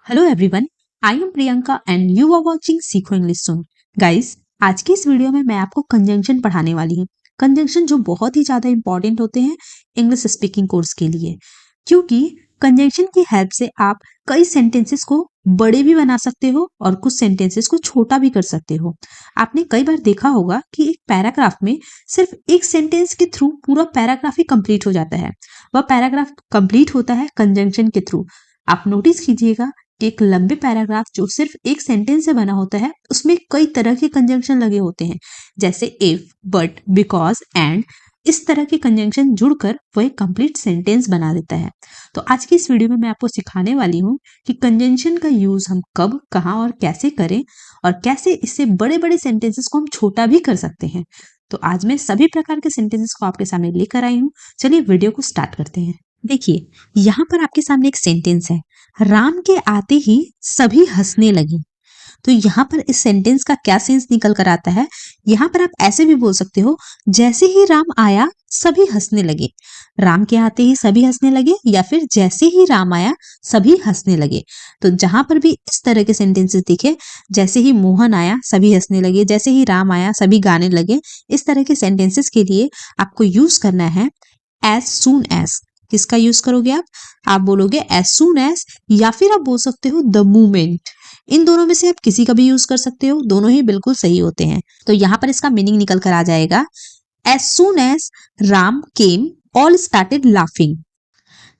Hello everyone, I am Priyanka and you are watching Seekho English सुन। Guys, आज की इस वीडियो में मैं आपको कंजंक्शन पढ़ाने वाली हूँ। कंजंक्शन जो बहुत ही ज्यादा इंपॉर्टेंट होते हैं इंग्लिश स्पीकिंग कोर्स के लिए, क्योंकि कंजंक्शन की हेल्प से आप कई सेंटेंसेस को बड़े भी बना सकते हो और कुछ सेंटेंसेस को छोटा भी कर सकते हो। आपने कई बार देखा होगा कि एक पैराग्राफ में सिर्फ एक सेंटेंस के थ्रू पूरा पैराग्राफ ही कंप्लीट हो जाता है। वह पैराग्राफ कंप्लीट होता है कंजंक्शन के थ्रू। आप नोटिस कीजिएगा कि एक लंबे पैराग्राफ जो सिर्फ एक सेंटेंस से बना होता है उसमें कई तरह के कंजंक्शन लगे होते हैं, जैसे इफ, बट, बिकॉज, एंड। इस तरह के कंजंक्शन जुड़कर वह एक कंप्लीट सेंटेंस बना देता है। तो आज की इस वीडियो में मैं आपको सिखाने वाली हूँ कि कंजंक्शन का यूज हम कब, कहाँ और कैसे करें, और कैसे इससे बड़े बड़े सेंटेंसेस को हम छोटा भी कर सकते हैं। तो आज मैं सभी प्रकार के सेंटेंसेस को आपके सामने लेकर आई हूँ। चलिए वीडियो को स्टार्ट करते हैं। देखिए, यहाँ पर आपके सामने एक सेंटेंस है, राम के आते ही सभी हंसने लगे। तो यहाँ पर इस सेंटेंस का क्या सेंस निकल कर आता है, यहाँ पर आप ऐसे भी बोल सकते हो, जैसे ही राम आया सभी हंसने लगे। राम के आते ही सभी हंसने लगे, या फिर जैसे ही राम आया सभी हंसने लगे। तो जहां पर भी इस तरह के सेंटेंसेस दिखे, जैसे ही मोहन आया सभी हंसने लगे, जैसे ही राम आया सभी गाने लगे, इस तरह के सेंटेंसेस के लिए आपको यूज करना है एज सून एज। किसका यूज करोगे आप बोलोगे एज सून एज, या फिर आप बोल सकते हो द मोमेंट। इन दोनों में से आप किसी का भी यूज कर सकते हो, दोनों ही बिल्कुल सही होते हैं। तो यहाँ पर इसका मीनिंग निकल कर आ जाएगा, as soon as Ram came all started laughing.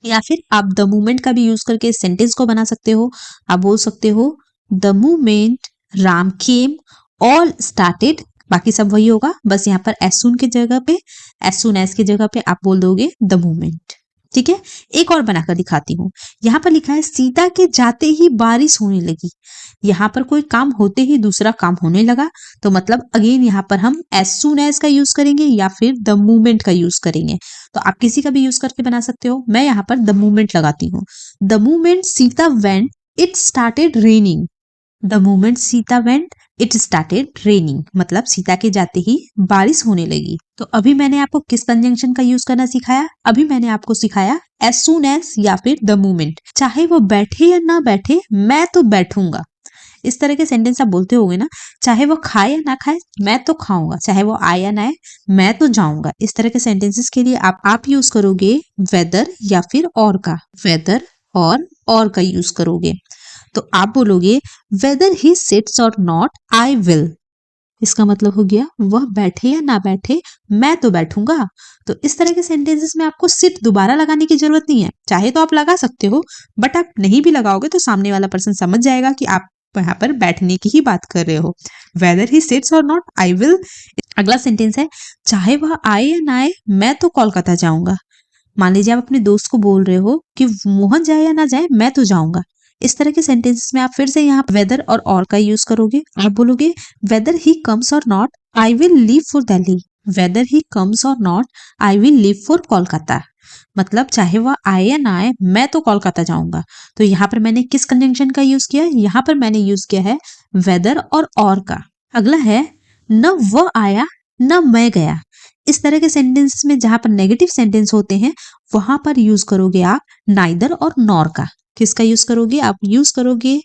या फिर आप द मोमेंट का भी यूज करके सेंटेंस को बना सकते हो। आप बोल सकते हो the moment Ram came all started, बाकी सब वही होगा, बस यहाँ पर एज सून की जगह पे, एज सून एज की जगह पे आप बोल दोगे द मोमेंट। ठीक है, एक और बनाकर दिखाती हूँ। यहाँ पर लिखा है सीता के जाते ही बारिश होने लगी। यहाँ पर कोई काम होते ही दूसरा काम होने लगा, तो मतलब अगेन यहाँ पर हम एज सून एज का यूज करेंगे या फिर द मूवमेंट का यूज करेंगे। तो आप किसी का भी यूज करके बना सकते हो। मैं यहाँ पर द मूवमेंट लगाती हूँ। The movement Sita went it started raining. The moment Sita went it started raining, मतलब सीता के जाते ही बारिश होने लगी। तो अभी मैंने आपको किस कंजंक्शन का यूज करना सिखाया? अभी मैंने आपको सिखाया एज सून एज या फिर द मोमेंट। चाहे वो बैठे या ना बैठे, मैं तो बैठूंगा। इस तरह के सेंटेंस आप बोलते होगे ना, चाहे वो खाए या ना खाए मैं तो खाऊंगा, चाहे वो आए या ना आए मैं तो जाऊंगा। इस तरह के सेंटेंसेस के लिए आप यूज करोगे वेदर या फिर और का। वेदर और का यूज करोगे। तो आप बोलोगे वेदर ही सिट्स और नॉट आई विल। इसका मतलब हो गया वह बैठे या ना बैठे मैं तो बैठूंगा। तो इस तरह के सेंटेंसेस में आपको सिट दोबारा लगाने की जरूरत नहीं है। चाहे तो आप लगा सकते हो, बट आप नहीं भी लगाओगे तो सामने वाला पर्सन समझ जाएगा कि आप यहाँ पर बैठने की ही बात कर रहे हो। वेदर ही सिट्स और नॉट आई विल। अगला सेंटेंस है, चाहे वह आए या ना आए मैं तो कोलकाता जाऊंगा। मान लीजिए आप अपने दोस्त को बोल रहे हो कि मोहन जाए या ना जाए मैं तो जाऊंगा। इस तरह के सेंटेंसेस में आप फिर से यहाँ वेदर और का यूज करोगे। आप बोलोगे whether he comes or not I will leave for Delhi. Whether he comes or not I will leave for Kolkata, मतलब चाहे वह आए या ना आए मैं तो कोलकाता जाऊंगा। तो यहाँ पर मैंने किस कंजंक्शन का यूज किया? यहाँ पर मैंने यूज किया है वेदर और का। अगला है, न वह आया न मैं गया। इस तरह के सेंटेंस में जहां पर नेगेटिव सेंटेंस होते हैं वहां पर यूज करोगे आप नाइदर और नॉर का। किसका यूज करोगे? आप यूज करोगे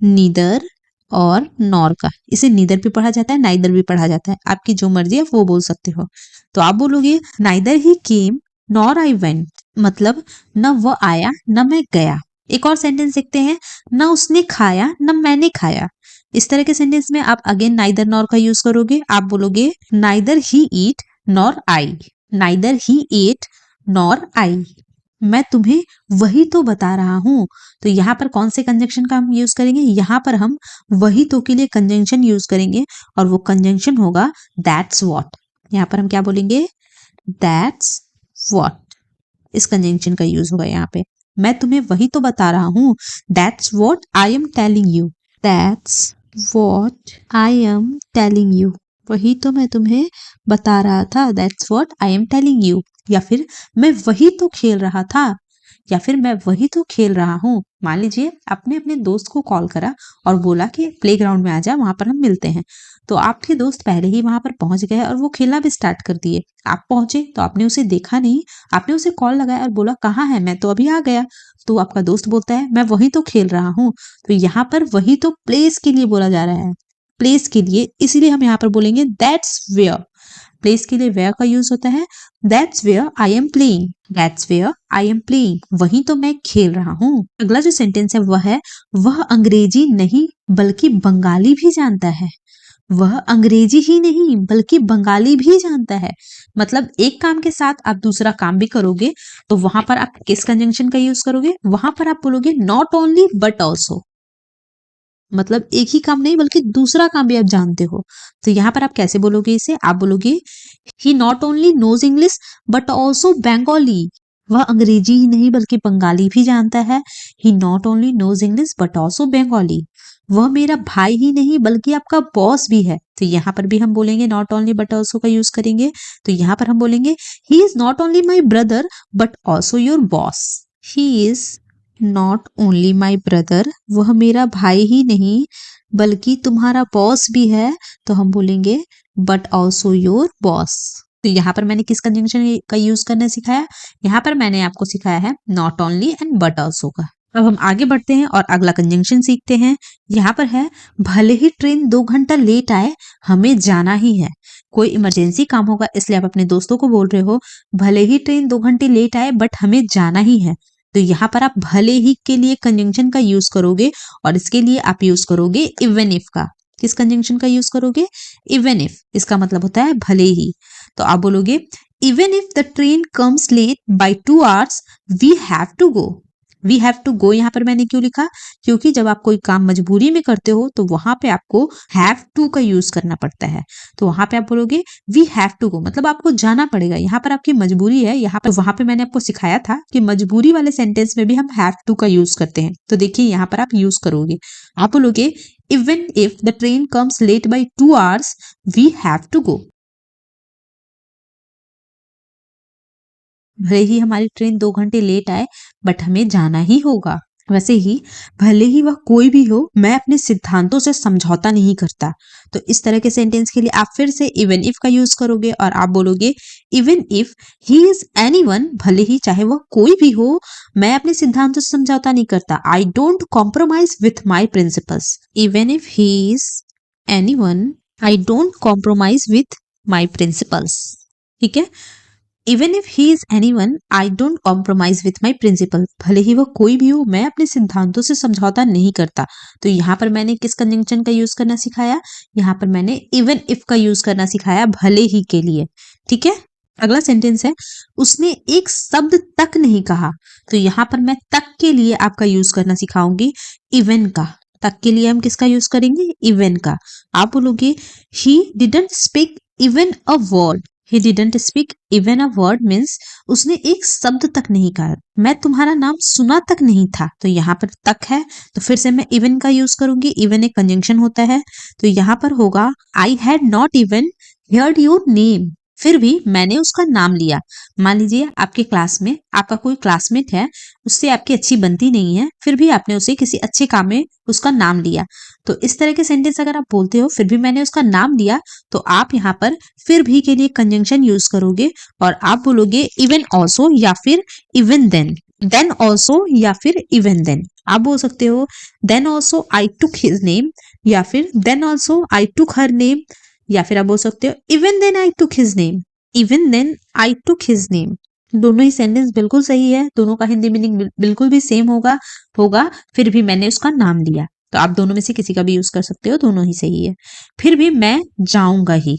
नीदर और नॉर का। इसे नीदर भी पढ़ा जाता है, नाइदर भी पढ़ा जाता है, आपकी जो मर्जी है वो बोल सकते हो। तो आप बोलोगे neither he came nor I went, मतलब न वह आया न मैं गया। एक और सेंटेंस देखते हैं, न उसने खाया न मैंने खाया। इस तरह के सेंटेंस में आप अगेन नाइदर नॉर का यूज करोगे। आप बोलोगे neither he eat nor I. Neither he ate nor I, मैं तुम्हें वही तो बता रहा हूं। तो यहाँ पर कौन से कंजंक्शन का हम यूज करेंगे? यहाँ पर हम वही तो के लिए कंजंक्शन यूज करेंगे, और वो कंजंक्शन होगा दैट्स व्हाट। यहाँ पर हम क्या बोलेंगे? That's what. इस कंजंक्शन का यूज होगा यहाँ पे, मैं तुम्हें वही तो बता रहा हूँ। That's what I am telling you. That's what I am telling you, वही तो मैं तुम्हें बता रहा था। That's what I am telling you. या फिर मैं वही तो खेल रहा था। या फिर मैं वही तो खेल रहा हूँ। मान लीजिए आपने अपने दोस्त को कॉल करा और बोला कि प्लेग्राउंड में आ जा, वहां पर हम मिलते हैं। तो आपके दोस्त पहले ही वहां पर पहुंच गए और वो खेलना भी स्टार्ट कर दिए। आप पहुंचे तो आपने उसे देखा नहीं, आपने उसे कॉल लगाया और बोला कहाँ है, मैं तो अभी आ गया। तो आपका दोस्त बोलता है मैं वही तो खेल रहा हूँ। तो यहाँ पर वही तो प्लेस के लिए बोला जा रहा है, प्लेस के लिए, इसीलिए हम यहाँ पर बोलेंगे दैट्स वेयर। प्लेस के लिए वेयर का यूज होता है। That's where I am playing, that's where I am playing, वही तो मैं खेल रहा हूँ। अगला जो सेंटेंस है वह अंग्रेजी नहीं बल्कि बंगाली भी जानता है। वह अंग्रेजी ही नहीं बल्कि बंगाली भी जानता है। मतलब एक काम के साथ आप दूसरा काम भी करोगे तो वहां पर आप किस कंजंक्शन का यूज करोगे, वहां पर आप बोलोगे नॉट ओनली बट ऑल्सो। मतलब एक ही काम नहीं बल्कि दूसरा काम भी आप जानते हो। तो यहाँ पर आप कैसे बोलोगे इसे, आप बोलोगे he not only knows English but also Bengali. वह अंग्रेजी ही नहीं बल्कि बंगाली भी जानता है। He not only knows English but also Bengali. वह मेरा भाई ही नहीं बल्कि आपका बॉस भी है। तो यहाँ पर भी हम बोलेंगे नॉट ओनली बट ऑल्सो का यूज करेंगे। तो यहाँ पर हम बोलेंगे he is not only my brother but also your boss. He is not only my brother, वह मेरा भाई ही नहीं बल्कि तुम्हारा बॉस भी है। तो हम बोलेंगे बट ऑल्सो योर बॉस। तो यहाँ पर मैंने किस कंजंक्शन का यूज करना सिखाया, यहाँ पर मैंने आपको सिखाया है not only and but also का। अब हम आगे बढ़ते हैं और अगला कंजंक्शन सीखते हैं। यहाँ पर है भले ही ट्रेन 2 घंटा लेट आए हमें जाना ही है। कोई इमरजेंसी काम होगा इसलिए आप अपने दोस्तों को बोल रहे हो भले ही ट्रेन 2 घंटे लेट आए बट हमें जाना ही है। तो यहाँ पर आप भले ही के लिए कंजंक्शन का यूज करोगे और इसके लिए आप यूज करोगे इवन इफ का। किस कंजंक्शन का यूज करोगे, इवन इफ, इसका मतलब होता है भले ही। तो आप बोलोगे even if the train comes late by 2 hours we have to go. We have to go यहाँ पर मैंने क्यों लिखा, क्योंकि जब आप कोई काम मजबूरी में करते हो तो वहां पे आपको हैव टू का यूज करना पड़ता है। तो वहां पे आप बोलोगे वी हैव टू गो, मतलब आपको जाना पड़ेगा। यहाँ पर आपकी मजबूरी है, यहाँ पर वहां पे मैंने आपको सिखाया था कि मजबूरी वाले सेंटेंस में भी हम हैव टू का यूज करते हैं। तो देखिए यहाँ पर आप यूज करोगे, आप बोलोगे even if the train comes late by 2 hours we have to go. भले ही हमारी ट्रेन 2 घंटे लेट आए बट हमें जाना ही होगा। वैसे ही भले ही वह कोई भी हो मैं अपने सिद्धांतों से समझौता नहीं करता। तो इस तरह के सेंटेंस के लिए आप फिर से इवन इफ का यूज करोगे और आप बोलोगे even if he is anyone, भले ही चाहे वह कोई भी हो मैं अपने सिद्धांतों से समझौता नहीं करता। I don't compromise with my principles. Even if he is anyone I don't compromise with my principles. ठीक है, even if he is anyone I don't compromise with my principle, भले ही वह कोई भी हो मैं अपने सिद्धांतों से समझौता नहीं करता। तो यहाँ पर मैंने किस कंजंक्शन का यूज करना सिखाया, यहाँ पर मैंने इवन इफ का यूज करना सिखाया भले ही के लिए। ठीक है, अगला सेंटेंस है उसने एक शब्द तक नहीं कहा। तो यहाँ पर मैं तक के लिए आपका यूज करना सिखाऊंगी इवन का। तक के लिए हम किसका यूज करेंगे, इवन का। आप बोलोगे he didn't speak even a word. He didn't speak even a word means उसने एक शब्द तक नहीं कहा, मैं तुम्हारा नाम सुना तक नहीं था। तो यहाँ पर तक है तो फिर से मैं even का यूज करूंगी। even एक कंजंक्शन होता है तो यहाँ पर होगा I had not even heard your name, फिर भी मैंने उसका नाम लिया। मान लीजिए आपके क्लास में आपका कोई क्लासमेट है, उससे आपकी अच्छी बनती नहीं है, फिर भी आपने उसे किसी अच्छे काम में उसका नाम लिया। तो इस तरह के सेंटेंस अगर आप बोलते हो फिर भी मैंने उसका नाम लिया, तो आप यहाँ पर फिर भी के लिए कंजंक्शन यूज करोगे और आप बोलोगे इवन ऑल्सो या फिर इवन देन ऑल्सो या फिर इवन देन। आप बोल सकते हो then also I took his name या फिर then also I took her name, या फिर आप बोल सकते हो even then I took his name, even then I took his name. दोनों ही सेंटेंस बिल्कुल सही है, दोनों का हिंदी मीनिंग बिल्कुल भी सेम होगा फिर भी मैंने उसका नाम लिया। तो आप दोनों में से किसी का भी यूज कर सकते हो, दोनों ही सही है। फिर भी मैं जाऊंगा ही,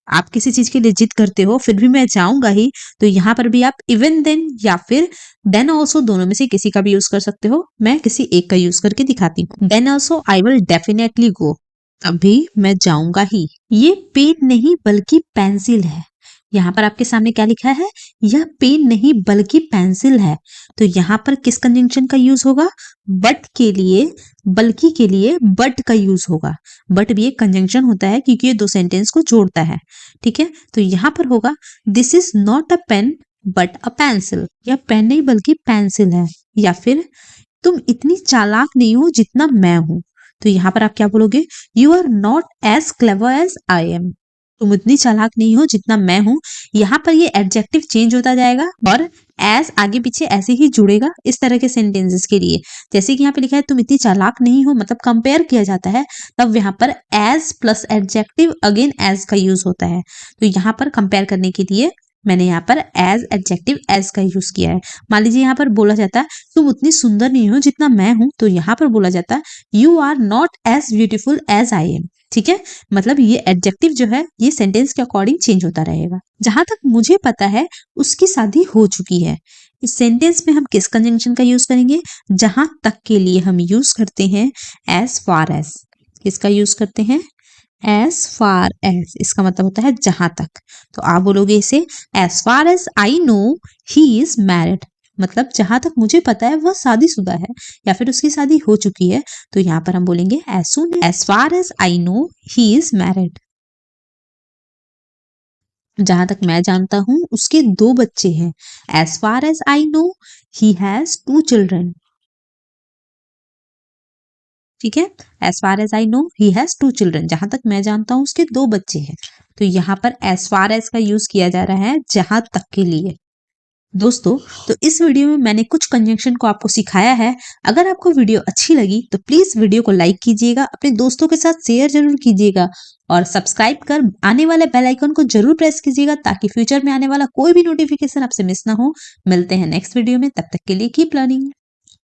आप किसी चीज के लिए जिद करते हो फिर भी मैं जाऊंगा ही, तो यहाँ पर भी आप इवन देन या फिर देन ऑल्सो दोनों में से किसी का भी यूज कर सकते हो। मैं किसी एक का यूज करके दिखाती हूँ। Then also I will definitely go, अभी मैं जाऊंगा ही। ये पेन नहीं बल्कि पेंसिल है। यहाँ पर आपके सामने क्या लिखा है, यह पेन नहीं बल्कि पेंसिल है। तो यहाँ पर किस कंजंक्शन का यूज होगा, बट के लिए, बल्कि के लिए बट का यूज होगा। बट भी एक कंजंक्शन होता है क्योंकि ये दो सेंटेंस को जोड़ता है। ठीक है, तो यहाँ पर होगा this is not a pen but a pencil, या पेन नहीं बल्कि पेंसिल है, या फिर तुम इतनी चालाक नहीं हो जितना मैं हूं। तो यहाँ पर आप क्या बोलोगे? You are not as clever as I am. तुम इतनी चालाक नहीं हो जितना मैं हूं। यहाँ पर ये एडजेक्टिव चेंज होता जाएगा और एज आगे पीछे ऐसे ही जुड़ेगा इस तरह के सेंटेंसेस के लिए। जैसे कि यहाँ पे लिखा है तुम इतनी चालाक नहीं हो, मतलब कंपेयर किया जाता है, तब यहाँ पर as plus adjective again as का यूज होता है। तो यहाँ पर कंपेयर करने के लिए मैंने यहाँ पर एज एडजेक्टिव एज का यूज किया है। मान लीजिए यहाँ पर बोला जाता है तुम उतनी सुंदर नहीं हो जितना मैं हूं, तो यहाँ पर बोला जाता है you are not as beautiful as I am. ठीक है, मतलब ये एडजेक्टिव जो है ये सेंटेंस के अकॉर्डिंग चेंज होता रहेगा। जहां तक मुझे पता है उसकी शादी हो चुकी है। इस सेंटेंस में हम किस कंजंक्शन का यूज करेंगे? जहां तक के लिए हम यूज करते हैं एज फार एज। किसका यूज करते हैं? As far as. इसका मतलब होता है जहां तक। तो आप बोलोगे इसे as far as I know he is married, मतलब जहां तक मुझे पता है वह शादीशुदा है या फिर उसकी शादी हो चुकी है। तो यहाँ पर हम बोलेंगे as far as I know he is married. जहां तक मैं जानता हूं उसके 2 बच्चे हैं। As far as I know he has 2 children. ठीक है, as far as I know he has 2 children. जहां तक मैं जानता हूं उसके 2 बच्चे हैं। तो यहाँ पर एज फार एज का यूज किया जा रहा है जहां तक के लिए। दोस्तों, तो इस वीडियो में मैंने कुछ कंजंक्शन को आपको सिखाया है। अगर आपको वीडियो अच्छी लगी तो प्लीज वीडियो को लाइक कीजिएगा, अपने दोस्तों के साथ शेयर जरूर कीजिएगा और सब्सक्राइब कर आने वाले बेल आइकन को जरूर प्रेस कीजिएगा ताकि फ्यूचर में आने वाला कोई भी नोटिफिकेशन आपसे मिस ना हो। मिलते हैं नेक्स्ट वीडियो में, तब तक के लिए कीप लर्निंग।